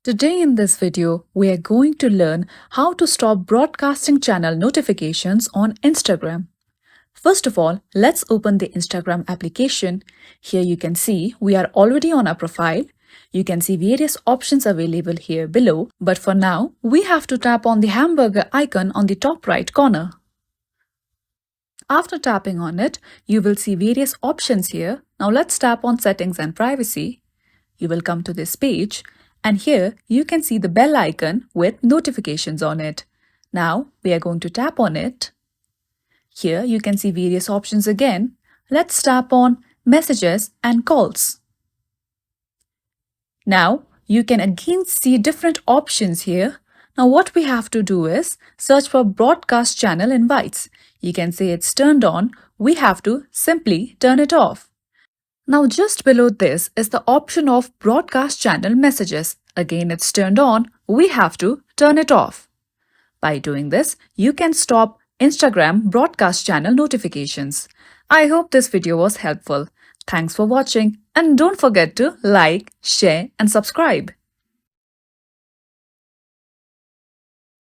Today in this video, we are going to learn how to stop broadcasting channel notifications on Instagram. First of all, let's open the Instagram application. Here you can see we are already on our profile. You can see various options available here below, but for now, we have to tap on the hamburger icon on the top right corner. After tapping on it, you will see various options here. Now let's tap on Settings and Privacy. You will come to this page. And here you can see the bell icon with notifications on it. Now we are going to tap on it. Here you can see various options again. Let's tap on Messages and Calls. Now you can again see different options here. Now what we have to do is search for Broadcast Channel Invites. You can say it's turned on. We have to simply turn it off. Now just below this is the option of broadcast channel messages. Again, it's turned on. We have to turn it off. By doing this, you can stop Instagram broadcast channel notifications. I hope this video was helpful. Thanks for watching and don't forget to like, share and subscribe.